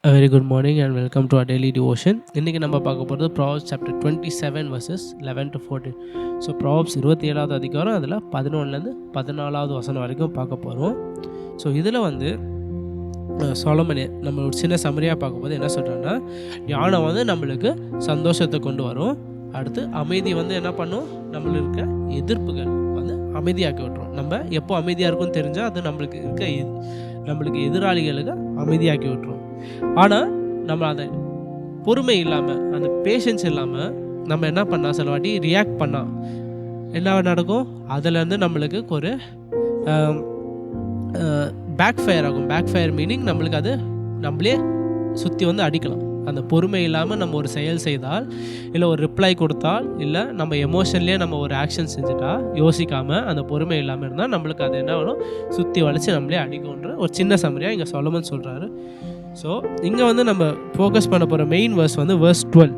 A very good morning and welcome to our daily devotion. இன்றைக்கி நம்ம பார்க்க போகிறது Proverbs chapter 27 verses 11 to 14. So Proverbs 27வது அதிகாரம் அதில் 11லேருந்து 14வது வசனம் வரைக்கும் பார்க்க போகிறோம். ஸோ இதில் சொலமன் நம்ம ஒரு சின்ன சமரியாக பார்க்கும்போது என்ன சொல்கிறாங்கன்னா, ஞானம் நம்மளுக்கு சந்தோஷத்தை கொண்டு வரும். அடுத்து அமைதி என்ன பண்ணும், நம்மளுக்கு எதிர்ப்புகள் அமைதியாக்கி விட்டுரும். நம்ம எப்போ அமைதியாக இருக்கும்னு தெரிஞ்சால் அது நம்மளுக்கு எதிராளிகளுக்கு அமைதியாக்கி விட்டுரும். ஆனால் நம்ம அதை பொறுமை இல்லாமல், அந்த பேஷன்ஸ் இல்லாமல் நம்ம என்ன பண்ணால், சில வாட்டி ரியாக்ட் பண்ணால் என்ன நடக்கும், அதிலேருந்து நம்மளுக்கு ஒரு பேக் ஃபயர் ஆகும். பேக் ஃபயர் மீனிங் நம்மளுக்கு அது நம்மளே சுற்றி அடிக்கலாம். அந்த பொறுமை இல்லாமல் நம்ம ஒரு செயல் செய்தால், இல்லை ஒரு ரிப்ளை கொடுத்தால், இல்லை நம்ம எமோஷன்லேயே நம்ம ஒரு ஆக்ஷன் செஞ்சுட்டா, யோசிக்காமல் அந்த பொறுமை இல்லாமல் இருந்தால் நம்மளுக்கு அது என்ன ஆகும், சுற்றி வளைச்சி நம்மளே அடிக்கும்ன்ற ஒரு சின்ன சம்மரியாக இங்கே சொலமன் சொல்கிறாரு. ஸோ இங்கே நம்ம ஃபோக்கஸ் பண்ண போகிற main verse verse 12,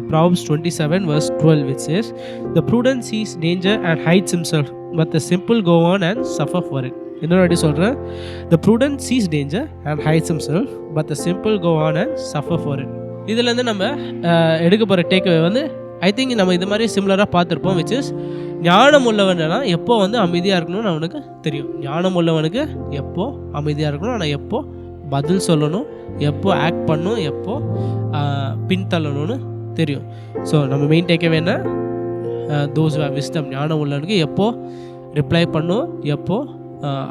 Proverbs 27 verse 12, which says, "The prudent sees danger and hides himself, but the simple go on and suffer for it." இன்னொரு சொல்கிறேன், the prudent sees danger and hides himself, but the simple go on and suffer for it. இதுலேருந்து நம்ம எடுக்க போகிற takeaway I think நம்ம இது மாதிரி சிமிலராக பார்த்துருப்போம். விச் இஸ், ஞானம் உள்ளவனா எப்போ அமைதியாக இருக்கணும்னு அவனுக்கு தெரியும். ஞானம் உள்ளவனுக்கு எப்போ அமைதியாக இருக்கணும், ஆனால் எப்போ பதில் சொல்லணும், எப்போ ஆக்ட் பண்ணணும், எப்போ பின்தள்ளணும்னு தெரியும். ஸோ நம்ம மெயின் டேக்அவே என்ன, தோஸ் ஹூ ஹேவ் விஸ்டம், ஞானம் உள்ளவனுக்கு எப்போ ரிப்ளை பண்ணும், எப்போ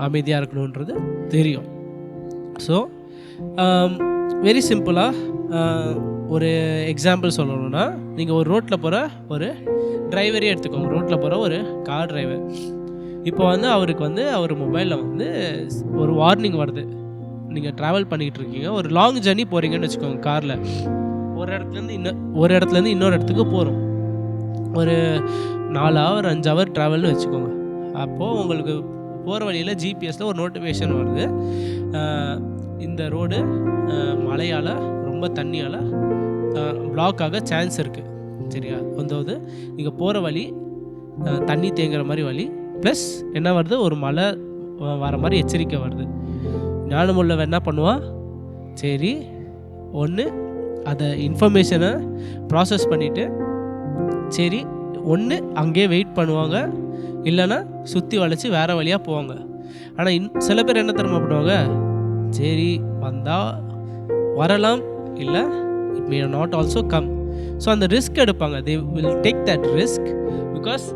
அமைதியாக இருக்கணுன்றது தெரியும். ஸோ வெரி சிம்பிளாக ஒரு எக்ஸாம்பிள் சொல்லணும்னா, நீங்கள் ஒரு ரோட்டில் போகிற ஒரு டிரைவரே எடுத்துக்கோங்க. ரோட்டில் போகிற ஒரு கார் டிரைவர். இப்போ அவருக்கு அவர் மொபைலில் ஒரு வார்னிங் வருது. நீங்கள் ட்ராவல் பண்ணிக்கிட்டு இருக்கீங்க, ஒரு லாங் ஜர்னி போகிறீங்கன்னு வச்சுக்கோங்க. காரில் ஒரு இடத்துலேருந்து இன்னொரு இடத்துக்கு போகிறோம். ஒரு 4 hour 5 hour ட்ராவல்னு வச்சுக்கோங்க. அப்போது உங்களுக்கு போகிற வழியில் ஜிபிஎஸில் ஒரு நோட்டிஃபிகேஷன் வருது, இந்த ரோடு மழையால், ரொம்ப தண்ணியால் பிளாக் ஆக சான்ஸ் இருக்குது. சரியா? நீங்கள் போகிற வழி தண்ணி தேங்குற மாதிரி வழி, ப்ளஸ் என்ன வருது, ஒரு மழை வர மாதிரி எச்சரிக்கை வருது. ஞானமுள்ளவன் என்ன பண்ணுவான், சரி ஒன்று அதை இன்ஃபர்மேஷனை ப்ராசஸ் பண்ணிவிட்டு, சரி ஒன்று அங்கேயே வெயிட் பண்ணுவாங்க, இல்லைன்னா சுற்றி வளைச்சி வேறு வழியாக போவாங்க. ஆனால் சில பேர் என்ன தெரியுமா பண்ணுவாங்க, சரி வந்தால் வரலாம், இல்லை it may not also come. So அந்த ரிஸ்க் எடுப்பாங்க. They will take that risk because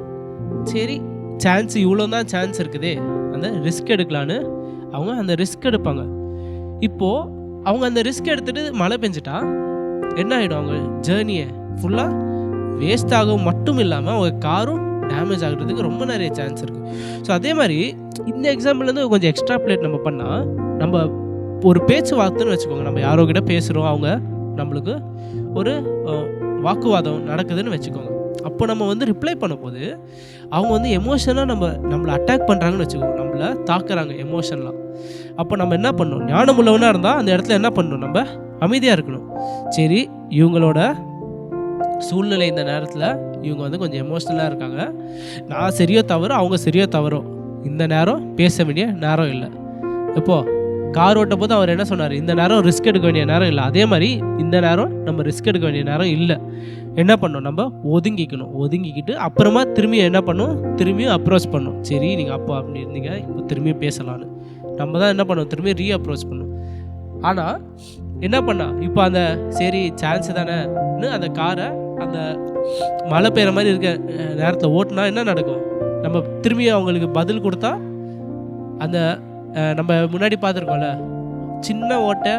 சரி சான்ஸ் இவ்வளோ தான் சான்ஸ் இருக்குதே, அந்த ரிஸ்க் எடுக்கலான்னு அவங்க அந்த ரிஸ்க் எடுப்பாங்க. இப்போது அவங்க அந்த ரிஸ்க் எடுத்துகிட்டு மழை பெஞ்சிட்டா என்ன ஆகிடும், அவங்க ஜேர்னியை ஃபுல்லாக வேஸ்ட் ஆகும் மட்டும் இல்லாமல் அவங்க காரும் டேமேஜ் ஆகிறதுக்கு ரொம்ப நிறைய சான்ஸ் இருக்குது. ஸோ அதே மாதிரி இந்த எக்ஸாம்பிள்லேருந்து கொஞ்சம் எக்ஸ்ட்ரா பிளேட் நம்ம பண்ணால், நம்ம ஒரு பேச்சுவார்த்தைன்னு வச்சுக்கோங்க. நம்ம யாரோ கிட்ட பேசுகிறோம், அவங்க நம்மளுக்கு ஒரு வாக்குவாதம் நடக்குதுன்னு வச்சுக்கோங்க. அப்போ நம்ம ரிப்ளை பண்ணும்போது அவங்க எமோஷனாக நம்மளை அட்டாக் பண்ணுறாங்கன்னு வச்சுக்கோங்க, நம்மளை தாக்குறாங்க எமோஷன்லாம். அப்போ நம்ம என்ன பண்ணணும், ஞானம் உள்ளவனாக இருந்தால் அந்த இடத்துல என்ன பண்ணணும், நம்ம அமைதியாக இருக்கணும். சரி, இவங்களோட சூழ்நிலை இந்த நேரத்தில் இவங்க கொஞ்சம் எமோஷ்னலாக இருக்காங்க, நான் சரியோ தவறோ அவங்க சரியோ தவறோ, இந்த நேரம் பேச வேண்டிய நேரம் இல்லை. இப்போது கார் ஓட்ட போது அவர் என்ன சொன்னார், இந்த நேரம் ரிஸ்க் எடுக்க வேண்டிய நேரம் இல்லை. அதே மாதிரி இந்த நேரம் நம்ம ரிஸ்க் எடுக்க வேண்டிய நேரம் இல்லை. என்ன பண்ணணும், நம்ம ஒதுங்கிக்கிட்டு அப்புறமா திரும்பியும் என்ன பண்ணணும், திரும்பியும் அப்ரோச் பண்ணணும். சரி நீங்கள் அப்போ அப்படி இருந்தீங்க, இப்போ திரும்பியும் பேசலான்னு நம்ம தான் என்ன பண்ணணும், திரும்பியும் ரீஅப்ரோச் பண்ணணும். ஆனால் என்ன பண்ணா, இப்போ அந்த சரி சான்ஸ் தானேன்னு அந்த காரை அந்த மழை பெய்கிற மாதிரி இருக்க நேரத்தில் ஓட்டினா என்ன நடக்கும், நம்ம திரும்பியும் அவங்களுக்கு பதில் கொடுத்தா அந்த நம்ம முன்னாடி பார்த்துருக்கோம்ல, சின்ன ஓட்டை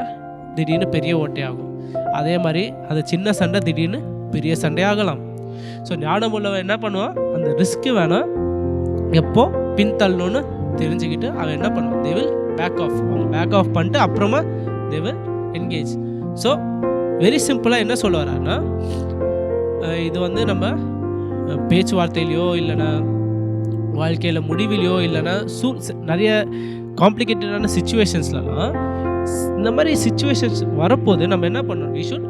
திடீர்னு பெரிய ஓட்டையாகும். அதே மாதிரி அந்த சின்ன சண்டை திடீர்னு பெரிய சண்டையாகலாம். ஸோ ஞானம் உள்ளவன் என்ன பண்ணுவான், அந்த ரிஸ்க்கு வேணாம், எப்போ பின்தள்ளணும்னு தெரிஞ்சுக்கிட்டு அவன் என்ன பண்ணுவான், தே வில் பேக் ஆஃப். அவங்க பேக் ஆஃப் பண்ணிட்டு அப்புறமா they will engage. So very சிம்பிளாக என்ன சொல்ல வர்றாருன்னா, இது நம்ம பேச்சுவார்த்தையிலையோ இல்லைன்னா வாழ்க்கையில் முடிவிலையோ இல்லைன்னா நிறைய காம்ப்ளிகேட்டடான சிச்சுவேஷன்ஸ்லாம், இந்த மாதிரி சிச்சுவேஷன்ஸ் வரப்போது நம்ம என்ன பண்ணணும், we should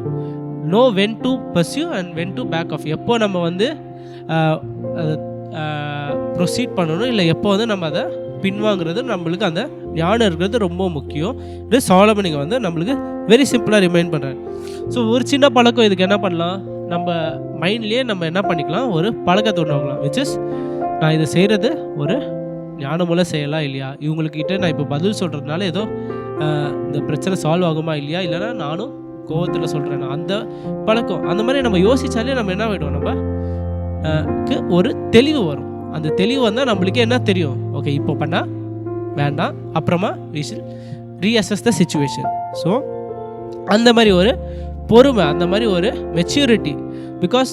know when to pursue and when to back off. எப்போ நம்ம ப்ரொசீட் பண்ணணும், இல்லை எப்போ நம்ம அதை பின்வாங்கிறது நம்மளுக்கு அந்த ஞானம் இருக்கிறது ரொம்ப முக்கியம். இது சாலமன் இங்கே வந்து நம்மளுக்கு வெரி சிம்பிளாக ரிமைண்ட் பண்ணுறாரு. ஸோ ஒரு சின்ன பழக்கம் இதுக்கு என்ன பண்ணலாம், நம்ம மைண்ட்லேயே நம்ம என்ன பண்ணிக்கலாம், ஒரு பழக்கத்தை உண்டாக்கலாம். விச் இஸ் நான் இதை செய்கிறது ஒரு ஞானமுள்ள செய்யலாம் இல்லையா, இவங்கக்கிட்ட நான் இப்போ பதில் சொல்கிறதுனால ஏதோ இந்த பிரச்சனை சால்வ் ஆகுமா இல்லையா, இல்லைனா நானும் கோவத்தில் சொல்கிறேன். அந்த பழக்கம் அந்த மாதிரி நம்ம யோசித்தாலே நம்ம என்ன ஆகிடும், நம்ம ஒரு தெளிவு வரும். அந்த தெளிவு வந்தால் நம்மளுக்கே என்ன தெரியும், ஓகே இப்போ பண்ணால் வேண்டாம், அப்புறமா we should reassess the situation. So அந்த மாதிரி ஒரு பொறுமை, அந்த மாதிரி ஒரு மெச்சூரிட்டி. பிகாஸ்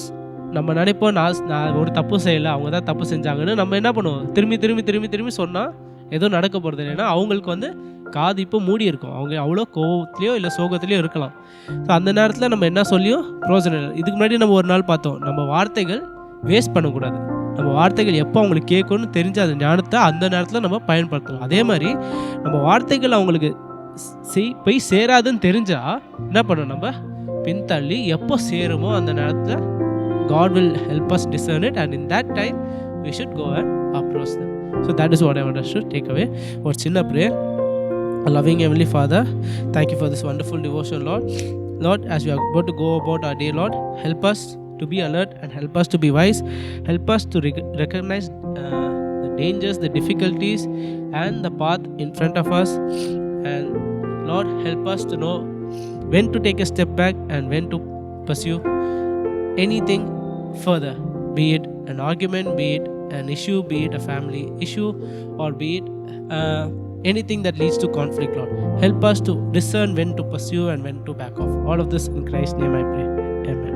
நம்ம நினைப்போம் நான் ஒரு தப்பு செய்யலை, அவங்க தான் தப்பு செஞ்சாங்கன்னு நம்ம என்ன பண்ணுவோம், திரும்பி திரும்பி திரும்பி திரும்பி சொன்னால் எதுவும் நடக்க போகிறது இல்லைன்னா அவங்களுக்கு வந்து காது இப்போ மூடி இருக்கும், அவங்க அவ்வளோ கோவத்துலேயோ இல்லை சோகத்துலேயோ இருக்கலாம். ஸோ அந்த நேரத்தில் நம்ம என்ன சொல்லியோ பிரோஜனம் இல்லை. இதுக்கு முன்னாடி நம்ம ஒரு நாள் பார்த்தோம், நம்ம வார்த்தைகள் வேஸ்ட் பண்ணக்கூடாது. நம்ம வார்த்தைகள் எப்போ அவங்களுக்கு கேட்கணும்னு தெரிஞ்ச அந்த ஞானத்தை அந்த நேரத்தில் நம்ம பயன்படுத்தணும். அதே மாதிரி நம்ம வார்த்தைகள் அவங்களுக்கு போய் சேராதுன்னு தெரிஞ்சால் என்ன பண்ணணும், நம்ம பின்தள்ளி எப்போ சேருமோ அந்த நேரத்தில் God will help us discern it, and in that time we should go and approach them. So that is what I want us to take away. Or chinna prayer. Loving Heavenly Father, thank you for this wonderful devotion, Lord. Lord, as we are about to go about our day, Lord, help us to be alert and help us to be wise. Help us to recognize the dangers, the difficulties and the path in front of us. And Lord, help us to know when to take a step back and when to pursue anything further, be it an argument, be it an issue, be it a family issue, or be it anything that leads to conflict. Lord, help us to discern when to pursue and when to back off. All of this in Christ's name I pray. Amen.